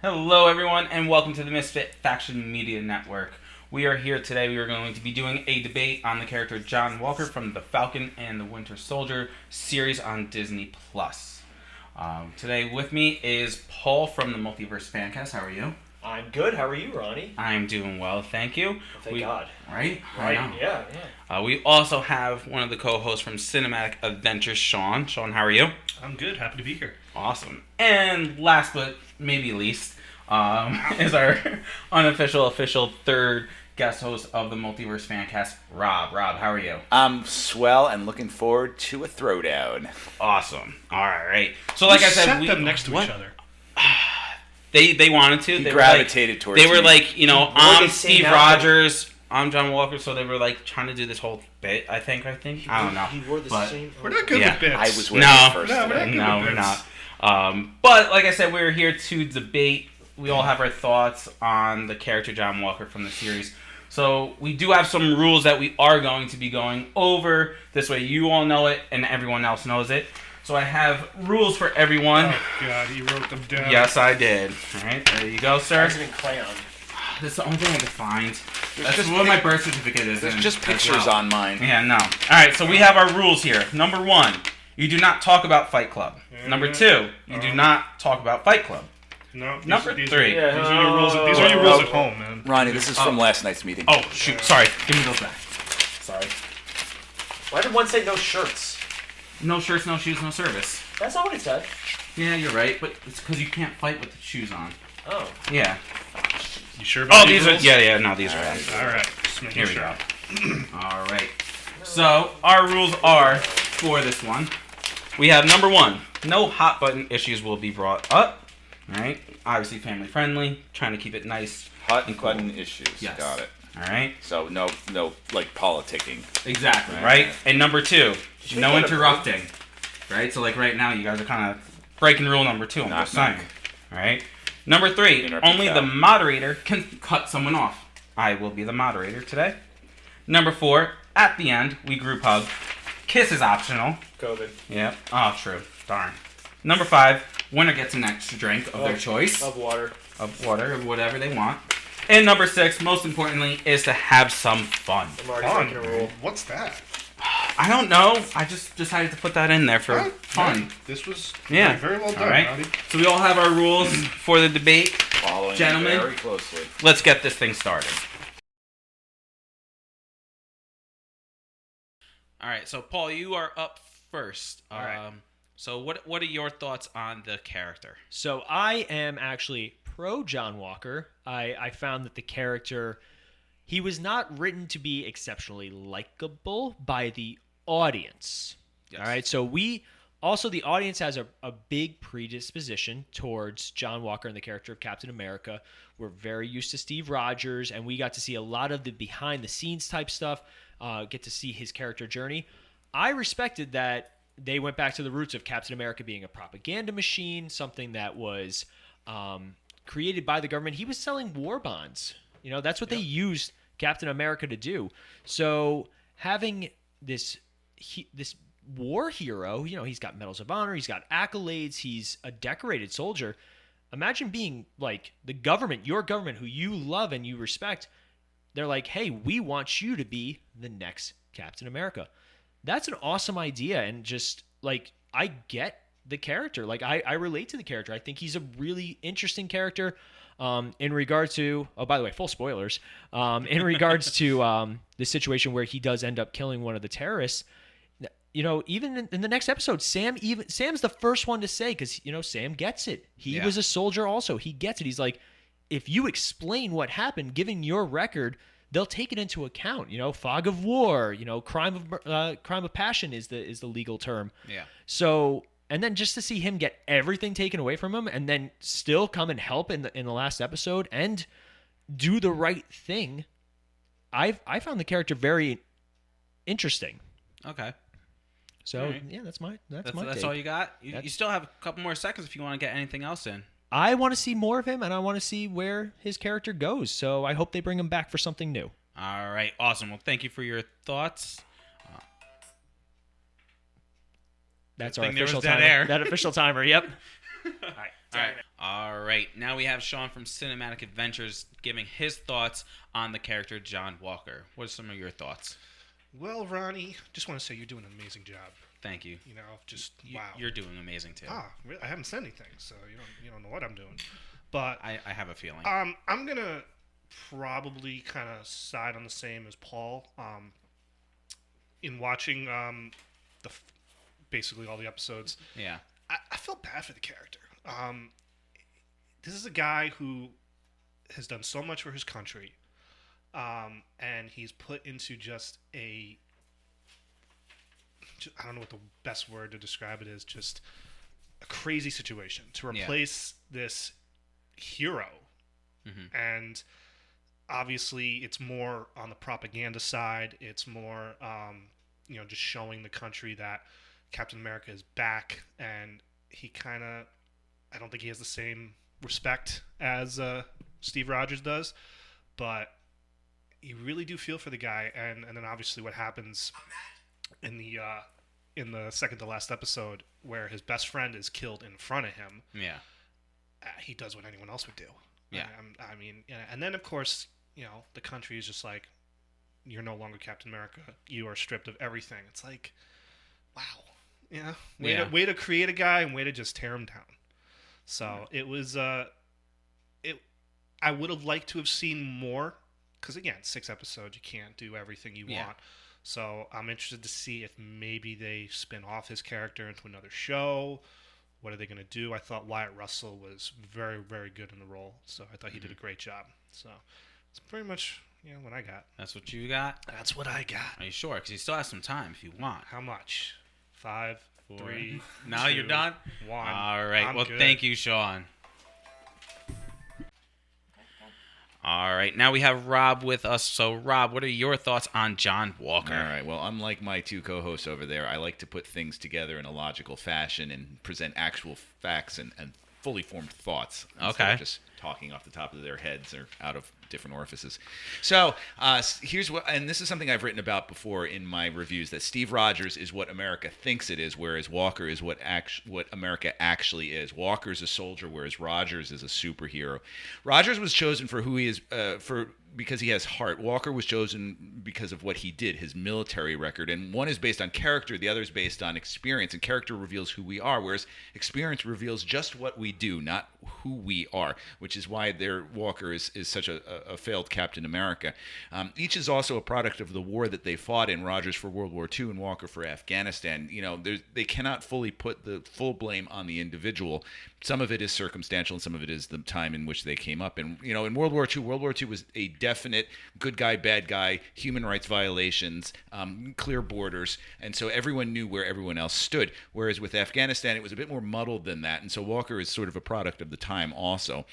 Hello, everyone, and welcome to the Misfit Faction Media Network. We are here today. We are going to be doing a debate on the character John Walker from the Falcon and the Winter Soldier series on Disney+. Today with me is Paul from the Multiverse Fan Cast. How are you? I'm good. How are you, Ronnie? I'm doing well, thank you. Well, thank God. Right? Right, yeah. We also have one of the co-hosts from Cinematic Adventures, Sean. Sean, how are you? I'm good. Happy to be here. Awesome. And last but maybe least is our official third guest host of the Multiverse Fan Cast, Rob. Rob, how are you? I'm swell and looking forward to a throwdown. Awesome. All right. So like I said, set them next to each other. They wanted to. He gravitated towards They were me. like, you know, What I'm they say Steve now- Rogers, I'm John Walker, so they were like trying to do this whole bit, I think. I don't know. He wore the But- same... We're not good Yeah. with bits. I was wearing No. it first. No, we're today. not. No, we're not. But like I said, we're here to debate. We all have our thoughts on the character John Walker from the series. So we do have some rules that we are going to be going over. This way you all know it and everyone else knows it. So I have rules for everyone. Oh, God, you wrote them down. Yes, I did. All right, there you go, sir. It's in crayon. This is the only thing I could find. That's just what my birth certificate is. There's in just as pictures well. on mine. Yeah, no. All right, so we have our rules here. Number 1, you do not talk about Fight Club. Number 2, you do not talk about Fight Club. No, Number these 3. These are your rules. These are your rules at home, man. Ronnie, this is from last night's meeting. Oh, shoot. Sorry. Give me those back. Sorry. Why did one say no shirts? No shirts, no shoes, no service. That's not what it said. Yeah, you're right, but it's because you can't fight with the shoes on. Oh. Yeah. You sure about These rules? are... Yeah, no, these are... All right. Just making Here we sure. go. All right. So, our rules are, for this one, we have number 1, no hot button issues will be brought up. All right. Obviously family friendly, trying to keep it nice. Hot and cool. button issues. Yes. Got it. All right. So no, like politicking. Exactly. Right. Right. And number 2, you no make that a interrupting. Right. So like right now, you guys are kind of breaking rule number 2. I'm Knock, just saying. knock. All right. Number 3, Interrupt only the the cow. moderator can cut someone off. I will be the moderator today. Number 4, at the end, we group hug. Kiss is optional. COVID. Yep. Oh, true. Darn. Number 5, winner gets an extra drink of their choice. Of water. Of water, or whatever they want. And number 6, most importantly, is to have some fun. I'm already Fun. breaking a rule. What's that? I don't know. I just decided to put that in there for fun. This was Yeah. very well done, All right. Roddy. So we all have our rules for the debate. Following Gentlemen. very closely. Let's get this thing started. All right. So Paul, you are up first. All right. So what are your thoughts on the character? So I am actually pro John Walker. I found that the character, he was not written to be exceptionally likable by the audience. Yes. All right. So the audience has a big predisposition towards John Walker and the character of Captain America. We're very used to Steve Rogers, and we got to see a lot of the behind the scenes type stuff, get to see his character journey. I respected that they went back to the roots of Captain America being a propaganda machine, something that was created by the government. He was selling war bonds. You know, that's what they used Captain America to do. So having this war hero, you know, he's got medals of honor, he's got accolades, he's a decorated soldier. Imagine being like the government, your government, who you love and you respect. They're like, hey, we want you to be the next Captain America. That's an awesome idea. And just like, I get the character. Like, I relate to the character. I think he's a really interesting character. In regard to, oh, by the way, full spoilers. In regards to the situation where he does end up killing one of the terrorists, you know, even in the next episode, Sam's the first one to say, because, you know, Sam gets it. He was a soldier also. He gets it. He's like, if you explain what happened, given your record, they'll take it into account. You know, fog of war, you know, crime of passion is the legal term. Yeah. So, and then just to see him get everything taken away from him and then still come and help in the last episode and do the right thing, I found the character very interesting. Okay. So Right. yeah, that's my That's take. all you got? You still have a couple more seconds if you want to get anything else in. I want to see more of him, and I want to see where his character goes. So I hope they bring him back for something new. All right. Awesome. Well, thank you for your thoughts. That's Good our thing there was official dead timer. air. That official timer. Yep. All right. Now we have Sean from Cinematic Adventures giving his thoughts on the character John Walker. What are some of your thoughts? Well, Ronnie, just want to say you're doing an amazing job. Thank you. You know, just wow. You're doing amazing too. Really? I haven't said anything, so you don't know what I'm doing. But I have a feeling. I'm gonna probably kind of side on the same as Paul. In watching basically all the episodes, Yeah. I felt bad for the character. This is a guy who has done so much for his country, and he's put into I don't know what the best word to describe it is, just a crazy situation to replace this hero. Mm-hmm. And obviously it's more on the propaganda side. It's more, just showing the country that Captain America is back, and he I don't think he has the same respect as Steve Rogers does, but you really do feel for the guy. And then obviously what happens in the second to last episode, where his best friend is killed in front of him. Yeah. He does what anyone else would do. Yeah. I mean, and then of course, the country is just like, you're no longer Captain America. You are stripped of everything. It's like, wow. Way to create a guy and way to just tear him down. So it was, I would have liked to have seen more, because again, 6 episodes, you can't do everything you want. So I'm interested to see if maybe they spin off his character into another show. What are they going to do? I thought Wyatt Russell was very, very good in the role. So I thought he did a great job. So it's pretty much what I got. That's what you got? That's what I got. Are you sure? Because you still have some time if you want. How much? 5, 4. 3. Now 2, you're done? 1. All right. I'm well, good. Thank you, Sean. All right, now we have Rob with us. So, Rob, what are your thoughts on John Walker? All right. Well, unlike my 2 co-hosts over there, I like to put things together in a logical fashion and present actual facts and fully formed thoughts. Instead Okay. of just talking off the top of their heads or out of different orifices. So here's what, and this is something I've written about before in my reviews, that Steve Rogers is what America thinks it is, whereas Walker is what America actually is. Walker is a soldier, whereas Rogers is a superhero. Rogers was chosen for who he is, because he has heart. Walker was chosen because of what he did, his military record. And one is based on character, the other is based on experience. And character reveals who we are, whereas experience reveals just what we do, not who we are, which is why Walker is such a failed Captain America. Each is also a product of the war that they fought in, Rogers for World War II and Walker for Afghanistan. They cannot fully put the full blame on the individual. Some of it is circumstantial and some of it is the time in which they came up. And, in World War II was a definite good guy, bad guy, human rights violations, clear borders. And so everyone knew where everyone else stood. Whereas with Afghanistan, it was a bit more muddled than that. And so Walker is sort of a product of the time also.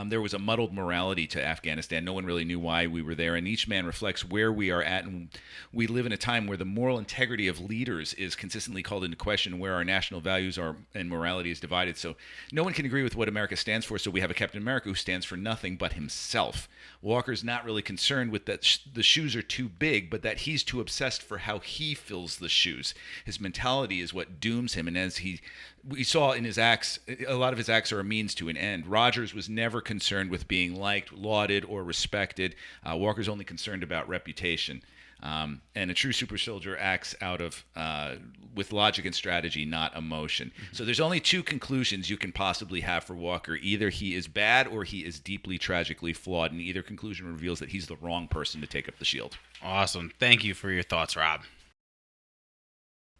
There was a muddled morality to Afghanistan. No one really knew why we were there, and each man reflects where we are at, and we live in a time where the moral integrity of leaders is consistently called into question, where our national values are and morality is divided. So no one can agree with what America stands for, so we have a Captain America who stands for nothing but himself. Walker's not really concerned with that the shoes are too big, but that he's too obsessed for how he fills the shoes. His mentality is what dooms him, and as we saw in his acts, a lot of his acts are a means to an end. Rogers was never concerned with being liked, lauded, or respected. Walker's only concerned about reputation. And a true super soldier acts with logic and strategy, not emotion. Mm-hmm. So there's only 2 conclusions you can possibly have for Walker. Either he is bad or he is deeply, tragically flawed, and either conclusion reveals that he's the wrong person to take up the shield. Awesome. Thank you for your thoughts, Rob.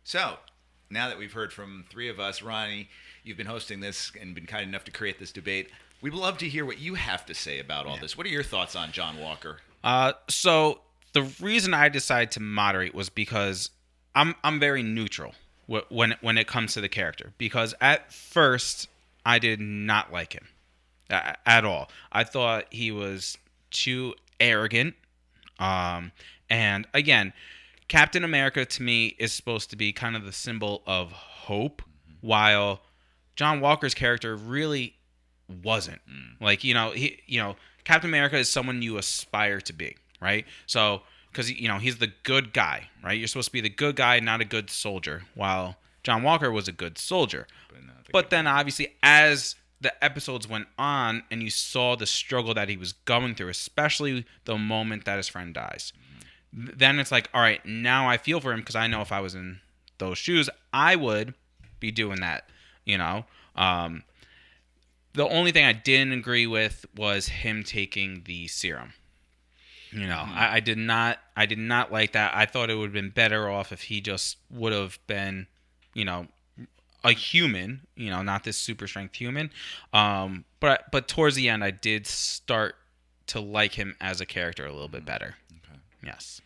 So, now that we've heard from 3 of us, Ronnie, you've been hosting this and been kind enough to create this debate. We'd love to hear what you have to say about all this. What are your thoughts on John Walker? So the reason I decided to moderate was because I'm very neutral when it comes to the character. Because at first, I did not like him at all. I thought he was too arrogant. And again, Captain America to me is supposed to be kind of the symbol of hope, while John Walker's character really wasn't. Like, Captain America is someone you aspire to be, right? So, because, he's the good guy, right? You're supposed to be the good guy, not a good soldier, while John Walker was a good soldier. But But then obviously as the episodes went on and you saw the struggle that he was going through, especially the moment that his friend dies, then it's like, all right, now I feel for him because I know if I was in those shoes, I would be doing that, you know. The only thing I didn't agree with was him taking the serum. You know, I did not like that. I thought it would have been better off if he just would have been, you know, a human, you know, not this super strength human. But towards the end, I did start to like him as a character a little bit better. Okay. Yes.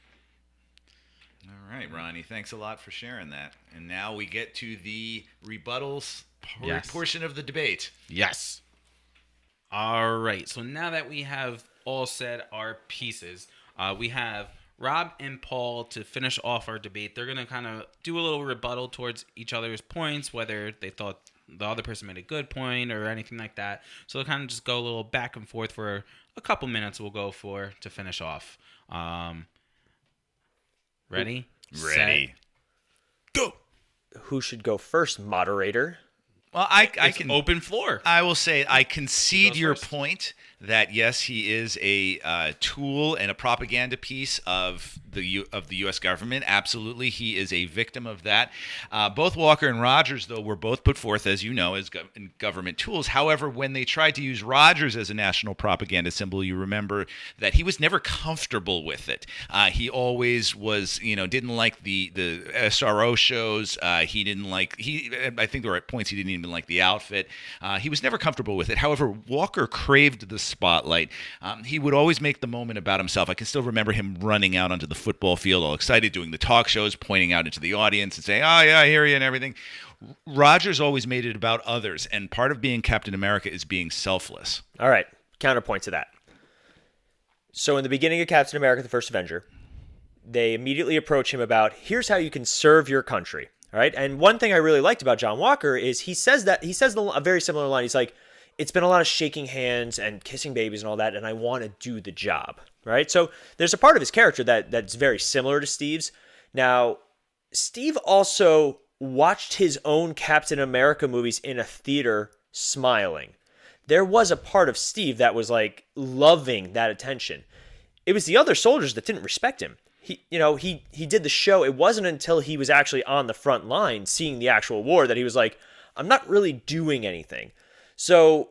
All right, Ronnie, thanks a lot for sharing that. And now we get to the rebuttals portion of the debate. Yes. All right. So now that we have all said our pieces, we have Rob and Paul to finish off our debate. They're going to kind of do a little rebuttal towards each other's points, whether they thought the other person made a good point or anything like that. So they'll kind of just go a little back and forth for a couple minutes. We'll go for to finish off. Ready? Ready. Set, Go. Who should go first, moderator? Well, I it's can open floor. I will say I concede goes your first. point that yes, he is a tool and a propaganda piece of the U.S. government. Absolutely, he is a victim of that. Both Walker and Rogers, though, were both put forth, as you know, as government tools. However, when they tried to use Rogers as a national propaganda symbol, you remember that he was never comfortable with it. He always was, you know, didn't like the SRO shows. He didn't like I think there were at points he didn't even like the outfit. He was never comfortable with it. However, Walker craved the spotlight. He would always make the moment about himself. I can still remember him running out onto the football field all excited, doing the talk shows, pointing out into the audience and saying, "Oh yeah, I hear you," and everything. Rogers always made it about others, and part of being Captain America is being selfless. All right, counterpoint to that. So in the beginning of Captain America, the First Avenger, they immediately approach him about, here's how you can serve your country. All right, and one thing I really liked about John Walker is he says a very similar line. He's like, it's been a lot of shaking hands and kissing babies and all that, and I want to do the job, right? So there's a part of his character that's very similar to Steve's. Now, Steve also watched his own Captain America movies in a theater smiling. There was a part of Steve that was like loving that attention. It was the other soldiers that didn't respect him. He did the show. It wasn't until he was actually on the front line seeing the actual war that he was like, I'm not really doing anything. So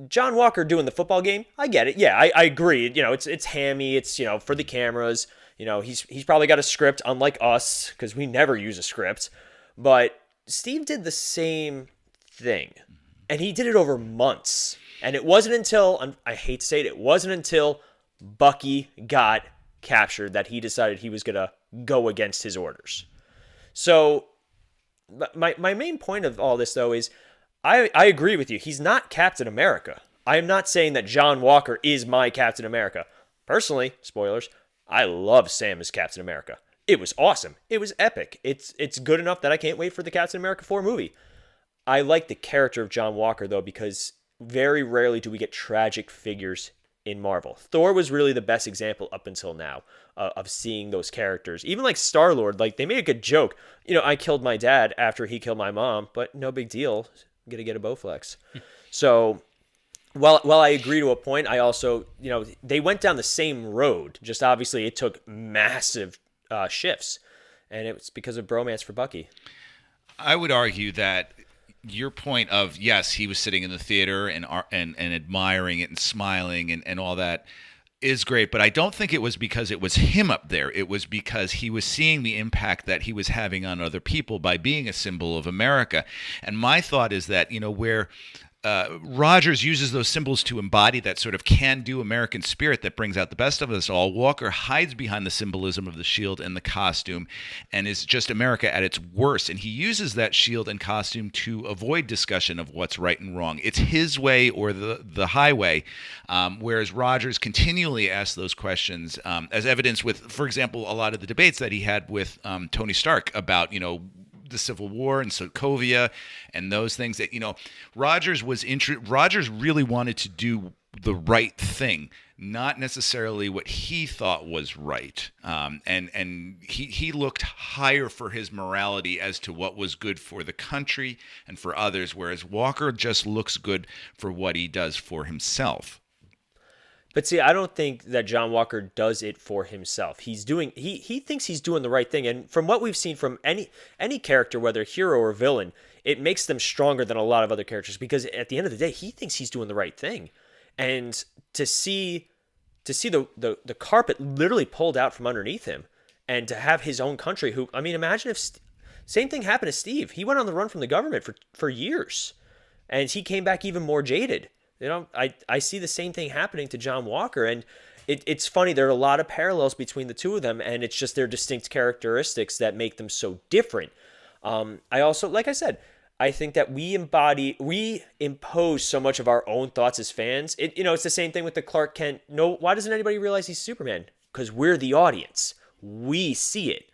John Walker doing the football game, I get it. Yeah, I agree. You know, it's hammy. It's, you know, for the cameras. You know, he's probably got a script, unlike us, because we never use a script. But Steve did the same thing, and he did it over months. And it wasn't until, I hate to say it, wasn't until Bucky got captured that he decided he was going to go against his orders. So my main point of all this, though, is I agree with you. He's not Captain America. I am not saying that John Walker is my Captain America. Personally, spoilers, I love Sam as Captain America. It was awesome. It was epic. It's good enough that I can't wait for the Captain America 4 movie. I like the character of John Walker, though, because very rarely do we get tragic figures in Marvel. Thor was really the best example up until now of seeing those characters. Even like Star-Lord, like they made a good joke. You know, I killed my dad after he killed my mom, but no big deal. I'm going to get a Bowflex. So while I agree to a point, I also, you know, they went down the same road. Just obviously it took massive shifts. And it was because of bromance for Bucky. I would argue that your point of, yes, he was sitting in the theater and admiring it and smiling and all that is great, but I don't think it was because it was him up there. It was because he was seeing the impact that he was having on other people by being a symbol of America. And my thought is that, you know, where Rogers uses those symbols to embody that sort of can-do American spirit that brings out the best of us all, Walker hides behind the symbolism of the shield and the costume and is just America at its worst. And he uses that shield and costume to avoid discussion of what's right and wrong. It's his way or the highway, whereas Rogers continually asks those questions, as evidenced with, for example, a lot of the debates that he had with Tony Stark about, you know, the Civil War and Sokovia and those things that, you know, Rogers really wanted to do right thing, not necessarily what he thought was right. And he looked higher for his morality as to what was good for the country and for others, whereas Walker just looks good for what he does for himself. But see, I don't think that John Walker does it for himself. He thinks he's doing the right thing, and from what we've seen from any character, whether hero or villain, it makes them stronger than a lot of other characters, because at the end of the day, he thinks he's doing the right thing. And to see the carpet literally pulled out from underneath him, and to have his own country, who, I mean, imagine if same thing happened to Steve. He went on the run from the government for years, and he came back even more jaded. You know, I see the same thing happening to John Walker, and it's funny. There are a lot of parallels between the two of them, and it's just their distinct characteristics that make them so different. I also, like I said, I think that we impose so much of our own thoughts as fans. It's the same thing with the Clark Kent. No, why doesn't anybody realize he's Superman? Because we're the audience. We see it.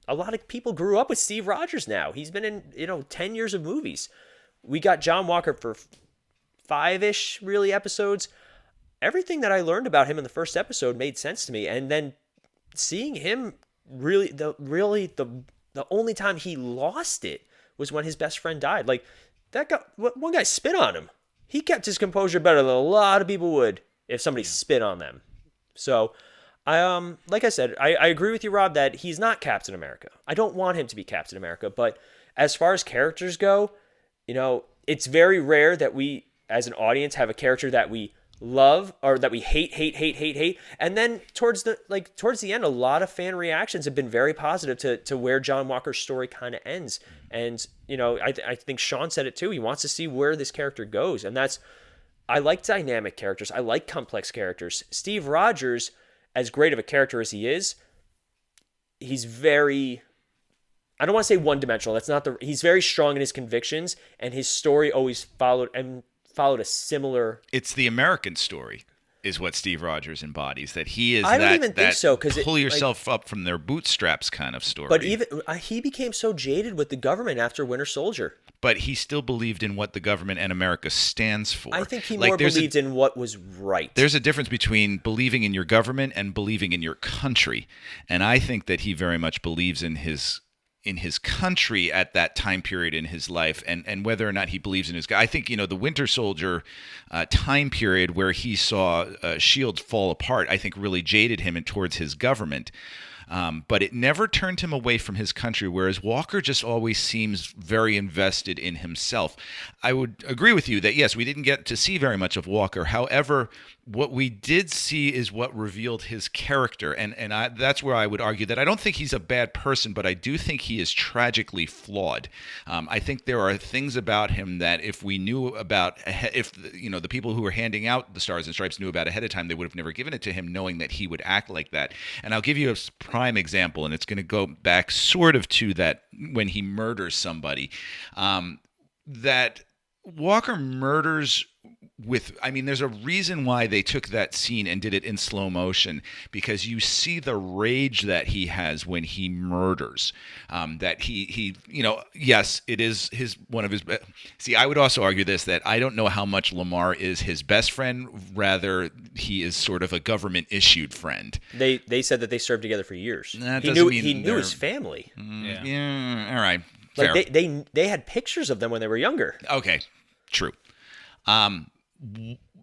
A lot of people grew up with Steve Rogers now. He's been in, 10 years of movies. We got John Walker for 5-ish really episodes. Everything that I learned about him in the first episode made sense to me, and then seeing him the only time he lost it was when his best friend died. Like, that guy, one guy spit on him. He kept his composure better than a lot of people would if somebody spit on them. So like I said, I agree with you, Rob, that he's not Captain America. I don't want him to be Captain America, but as far as characters go, it's very rare that we as an audience have a character that we love or that we hate, and then towards the end, a lot of fan reactions have been very positive to where John Walker's story kind of ends. And I think Sean said it too. He wants to see where this character goes, and I like dynamic characters. I like complex characters. Steve Rogers, as great of a character as he is, he's very, I don't want to say one-dimensional. He's very strong in his convictions, and his story always followed a similar. It's the American story, is what Steve Rogers embodies. That he is. I don't even think so, because pull yourself up from their bootstraps kind of story. But even he became so jaded with the government after Winter Soldier. But he still believed in what the government and America stands for. I think he more believed in what was right. There's a difference between believing in your government and believing in your country, and I think that he very much believes in his country at that time period in his life, and whether or not he believes in his guy. I think, the Winter Soldier time period where he saw S.H.I.E.L.D. fall apart, I think really jaded him towards his government. But it never turned him away from his country, whereas Walker just always seems very invested in himself. I would agree with you that, yes, we didn't get to see very much of Walker. However, what we did see is what revealed his character, and that's where I would argue that I don't think he's a bad person, but I do think he is tragically flawed. I think there are things about him that if we knew about, the people who were handing out the Stars and Stripes knew about ahead of time, they would have never given it to him, knowing that he would act like that. And I'll give you a prime example, and it's going to go back sort of to that when he murders somebody. That Walker murders there's a reason why they took that scene and did it in slow motion, because you see the rage that he has when he murders. That he yes, it is one of his. See, I would also argue this, that I don't know how much Lamar is his best friend. Rather, he is sort of a government issued friend. They said that they served together for years. That he knew his family. Yeah. All right. Fair. Fair. They had pictures of them when they were younger. Okay. True.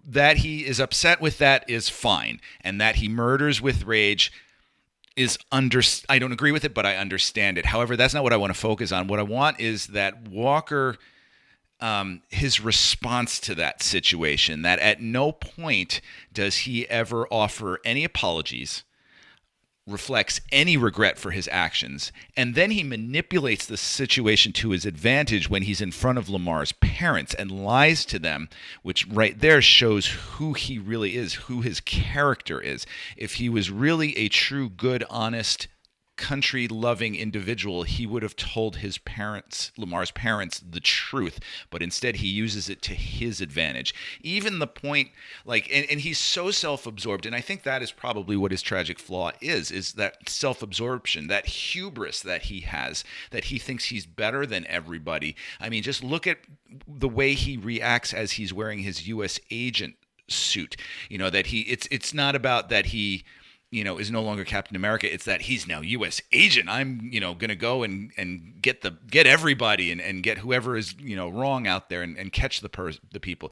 That he is upset with that is fine, and that he murders with rage is I don't agree with it, but I understand it. However, that's not what I want to focus on. What I want is that Walker, his response to that situation, that at no point does he ever offer any apologies, reflects any regret for his actions, and then he manipulates the situation to his advantage when he's in front of Lamar's parents and lies to them, which right there shows who he really is, who his character is. If he was really a true, good, honest, country-loving individual, he would have told his parents, Lamar's parents, the truth, but instead he uses it to his advantage. Even the point, like, and he's so self-absorbed, and I think that is probably what his tragic flaw is that self-absorption, that hubris that he has, that he thinks he's better than everybody. I mean, just look at the way he reacts as he's wearing his U.S. agent suit. You know, that it's not about that he, you know, is no longer Captain America. It's that he's now U.S. agent. I'm, you know, going to go and get everybody and get whoever is, you know, wrong out there and catch the people.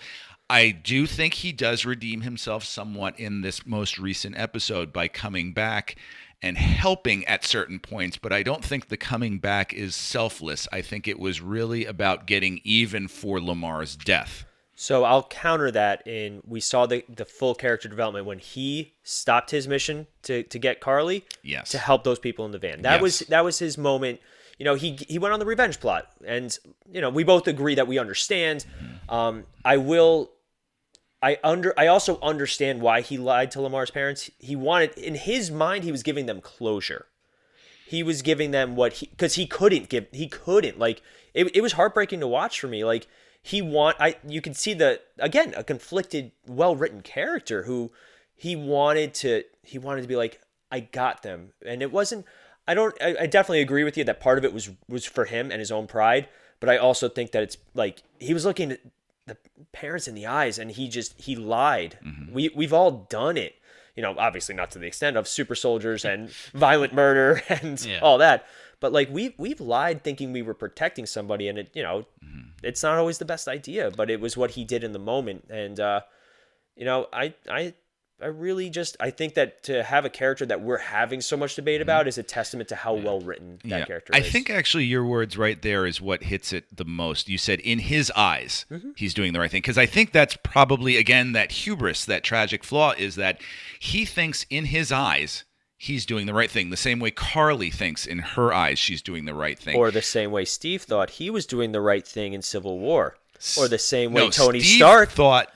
I do think he does redeem himself somewhat in this most recent episode by coming back and helping at certain points, but I don't think the coming back is selfless. I think it was really about getting even for Lamar's death. So I'll counter that we saw the full character development when he stopped his mission to get Carly, yes, to help those people in the van. That was his moment. You know, he went on the revenge plot, and you know, we both agree that we understand. I also understand why he lied to Lamar's parents. He wanted, in his mind, he was giving them closure. He was giving them because he couldn't, like, it was heartbreaking to watch for me. Like, you can see a conflicted, well-written character who he wanted to be like, I got them. And it wasn't, I definitely agree with you that part of it was for him and his own pride. But I also think that it's like, he was looking at the parents in the eyes and he lied. Mm-hmm. We've all done it. You know, obviously not to the extent of super soldiers and violent murder and all that. But like we've lied thinking we were protecting somebody, and it, you know, it's not always the best idea, but it was what he did in the moment. And you know, I really I think that to have a character that we're having so much debate about is a testament to how well written that character is. I think actually your words right there is what hits it the most. You said in his eyes, he's doing the right thing. Because I think that's probably, again, that hubris, that tragic flaw is that he thinks in his eyes he's doing the right thing. The same way Carly thinks in her eyes she's doing the right thing. Or the same way Steve thought he was doing the right thing in Civil War. Or the same way Tony Stark thought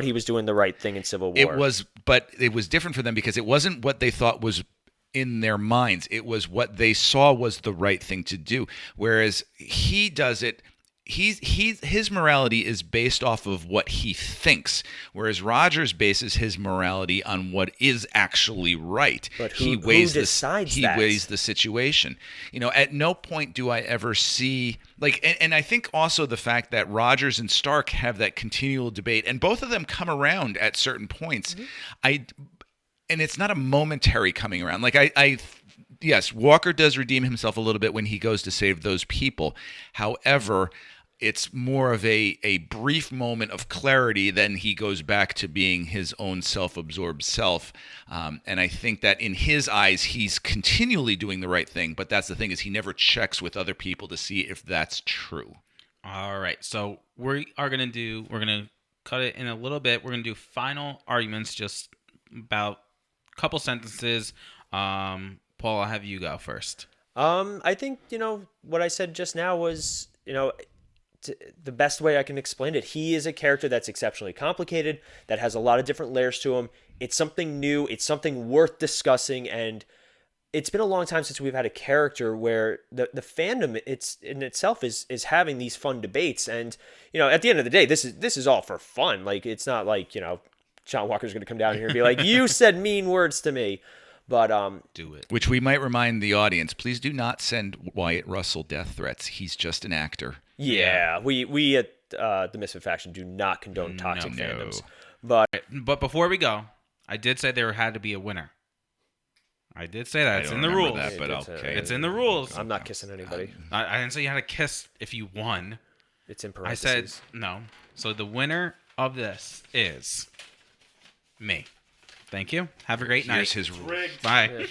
he was doing the right thing in Civil War. But it was different for them because it wasn't what they thought was in their minds. It was what they saw was the right thing to do. Whereas he does it, his morality is based off of what he thinks, whereas Rogers bases his morality on what is actually right. But who decides that? He weighs the situation. You know, at no point do I ever see and I think also the fact that Rogers and Stark have that continual debate, and both of them come around at certain points. And it's not a momentary coming around. Yes, Walker does redeem himself a little bit when he goes to save those people. However, it's more of a brief moment of clarity, then he goes back to being his own self-absorbed self. And I think that in his eyes, he's continually doing the right thing. But that's the thing, is he never checks with other people to see if that's true. All right. So we're going to cut it in a little bit. We're going to do final arguments, just about a couple sentences. Paul, I'll have you go first. I think, you know, what I said just now was, you know, the best way I can explain it. He is a character that's exceptionally complicated, that has a lot of different layers to him. It's something new. It's something worth discussing. And it's been a long time since we've had a character where the fandom in itself is having these fun debates. And, you know, at the end of the day, this is all for fun. Like, it's not like, you know, John Walker's going to come down here and be like, you said mean words to me. But do it. Which we might remind the audience, please do not send Wyatt Russell death threats. He's just an actor. Yeah, we at the Misfit Faction do not condone toxic fandoms. But before we go, I did say there had to be a winner. I did say that. It's in the rules. It's in the rules. I'm not kissing anybody. I didn't say you had to kiss if you won. It's in parentheses. I said no. So the winner of this is me. Thank you. Have a great night. Here's his rules. Bye.